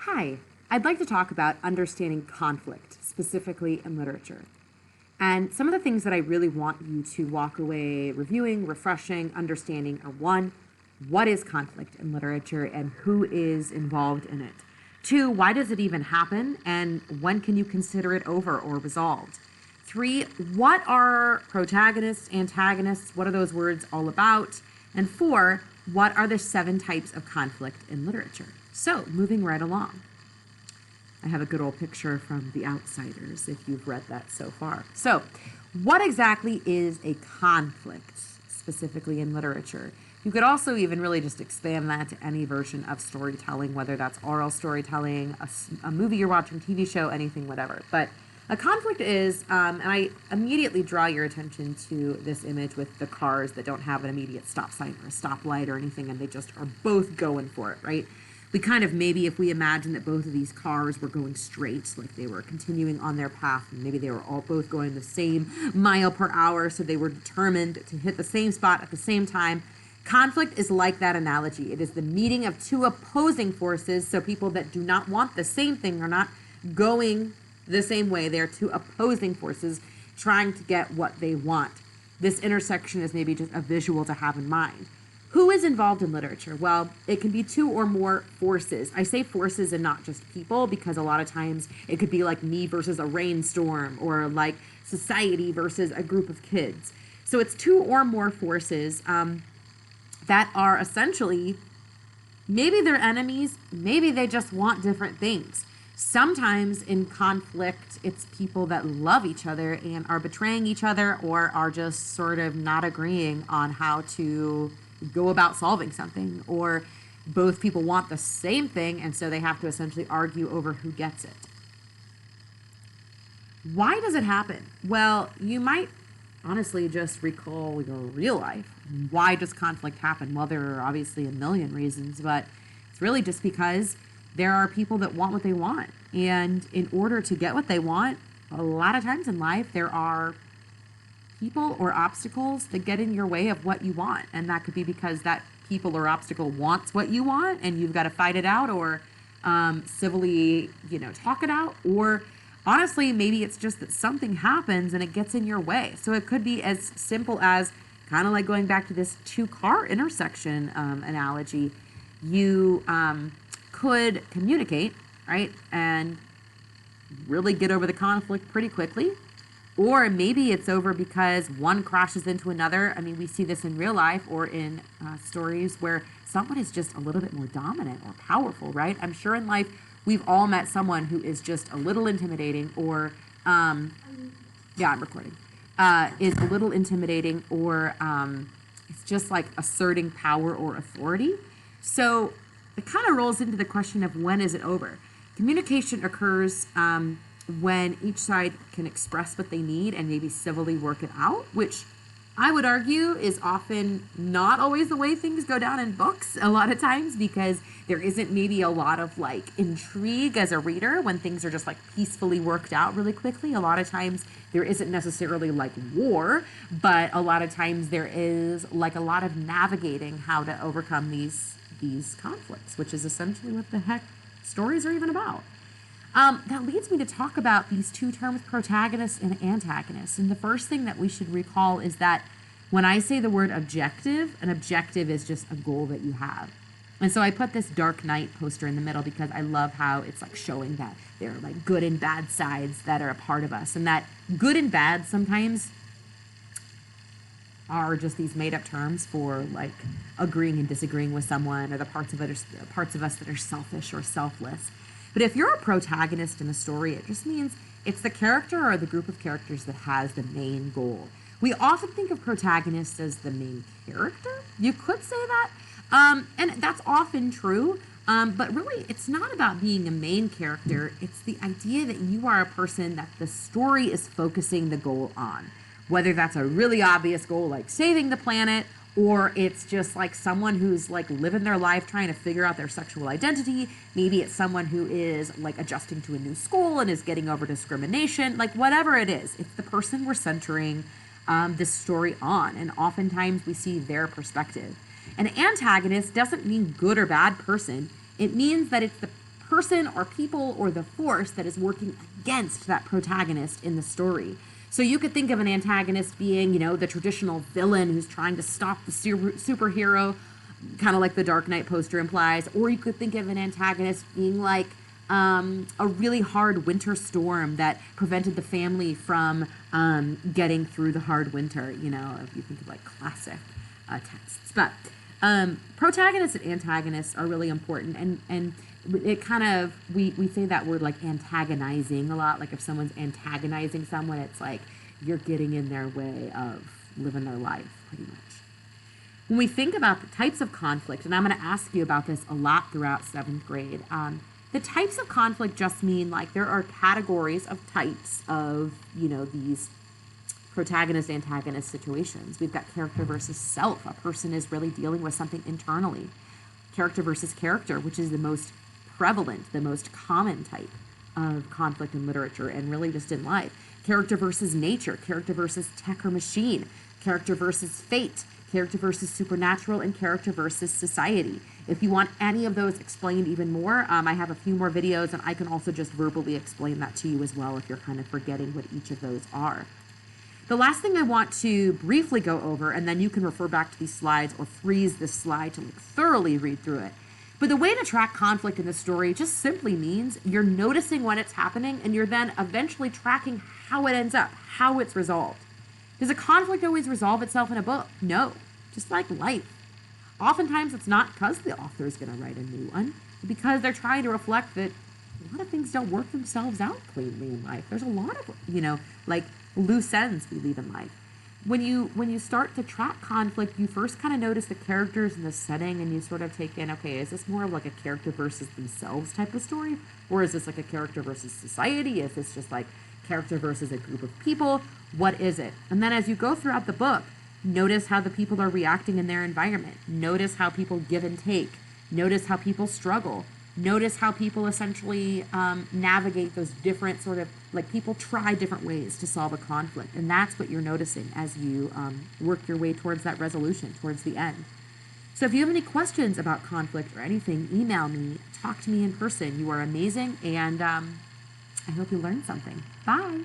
Hi, I'd like to talk about understanding conflict, specifically in literature. And some of the things that I really want you to walk away reviewing, refreshing, understanding are one, what is conflict in literature and who is involved in it? Two, why does it even happen and when can you consider it over or resolved? Three, what are protagonists, antagonists? What are those words all about? And four, what are the 7 types of conflict in literature? So, moving right along. I have a good old picture from The Outsiders, if you've read that so far. So, what exactly is a conflict, specifically in literature? You could also even really just expand that to any version of storytelling, whether that's oral storytelling, a movie you're watching, TV show, anything, whatever. But a conflict is, and I immediately draw your attention to this image with the cars that don't have an immediate stop sign or a stoplight or anything, and they just are both going for it, right? We kind of maybe, if we imagine that both of these cars were going straight, like they were continuing on their path, and maybe they were all both going the same mile per hour, so they were determined to hit the same spot at the same time. Conflict is like that analogy. It is the meeting of 2 opposing forces, so people that do not want the same thing are not going the same way. They're 2 opposing forces trying to get what they want. This intersection is maybe just a visual to have in mind. Who is involved in literature? Well, it can be 2 or more forces. I say forces and not just people because a lot of times it could be like me versus a rainstorm or like society versus a group of kids. So it's 2 or more forces that are essentially, maybe they're enemies, maybe they just want different things. Sometimes in conflict, it's people that love each other and are betraying each other or are just sort of not agreeing on how to go about solving something, or both people want the same thing and so they have to essentially argue over who gets it. Why does it happen? Well, you might honestly just recall your real life. Why does conflict happen? Well, there are obviously a million reasons, but it's really just because there are people that want what they want. And in order to get what they want, a lot of times in life, there are people or obstacles that get in your way of what you want. And that could be because that people or obstacle wants what you want and you've got to fight it out or civilly, talk it out. Or honestly, maybe it's just that something happens and it gets in your way. So it could be as simple as kind of like going back to this 2-car intersection analogy. You could communicate, right, and really get over the conflict pretty quickly. Or maybe it's over because one crashes into another. I mean, we see this in real life or in stories where someone is just a little bit more dominant or powerful, right? I'm sure in life we've all met someone who is just a little intimidating or, I'm recording, is a little intimidating or it's just like asserting power or authority. So it kind of rolls into the question of when is it over? Communication occurs when each side can express what they need and maybe civilly work it out, which I would argue is often not always the way things go down in books a lot of times because there isn't maybe a lot of like intrigue as a reader when things are just like peacefully worked out really quickly. A lot of times there isn't necessarily like war, but a lot of times there is like a lot of navigating how to overcome these conflicts, which is essentially what the heck stories are even about. That leads me to talk about these 2 terms, protagonist and antagonist. And the first thing that we should recall is that when I say the word objective, an objective is just a goal that you have. And so I put this Dark Knight poster in the middle because I love how it's like showing that there are like good and bad sides that are a part of us. And that good and bad sometimes are just these made up terms for like agreeing and disagreeing with someone or the parts of us that are selfish or selfless. But if you're a protagonist in a story, it just means it's the character or the group of characters that has the main goal. We often think of protagonists as the main character. You could say that. And that's often true. But really, it's not about being a main character. It's the idea that you are a person that the story is focusing the goal on. Whether that's a really obvious goal like saving the planet, or it's just like someone who's like living their life trying to figure out their sexual identity. Maybe it's someone who is like adjusting to a new school and is getting over discrimination. Like whatever it is, it's the person we're centering this story on. And oftentimes we see their perspective. An antagonist doesn't mean good or bad person. It means that it's the person or people or the force that is working against that protagonist in the story. So you could think of an antagonist being, the traditional villain who's trying to stop the superhero, kind of like the Dark Knight poster implies. Or you could think of an antagonist being like a really hard winter storm that prevented the family from getting through the hard winter, if you think of like classic texts. But protagonists and antagonists are really important, and it kind of, we say that word like antagonizing a lot. Like if someone's antagonizing someone, it's like you're getting in their way of living their life, pretty much. When we think about the types of conflict, and I'm going to ask you about this a lot throughout 7th grade, the types of conflict just mean like there are categories of types of, these protagonist, antagonist situations. We've got character versus self. A person is really dealing with something internally. Character versus character, which is the most prevalent, the most common type of conflict in literature and really just in life. Character versus nature, character versus tech or machine, character versus fate, character versus supernatural, and character versus society. If you want any of those explained even more, I have a few more videos, and I can also just verbally explain that to you as well if you're kind of forgetting what each of those are. The last thing I want to briefly go over, and then you can refer back to these slides or freeze this slide to thoroughly read through it. But the way to track conflict in the story just simply means you're noticing when it's happening, and you're then eventually tracking how it ends up, how it's resolved. Does a conflict always resolve itself in a book? No, just like life. Oftentimes it's not because the author is going to write a new one, but because they're trying to reflect that a lot of things don't work themselves out cleanly in life. There's a lot of, like loose ends we leave in life. When you start to track conflict, you first kind of notice the characters and the setting, and you sort of take in, okay, is this more of like a character versus themselves type of story? Or is this like a character versus society? Is this just like character versus a group of people? What is it? And then as you go throughout the book, notice how the people are reacting in their environment. Notice how people give and take. Notice how people struggle. Notice how people essentially navigate those different sort of, like people try different ways to solve a conflict. And that's what you're noticing as you work your way towards that resolution, towards the end. So if you have any questions about conflict or anything, email me, talk to me in person. You are amazing, and I hope you learned something. Bye.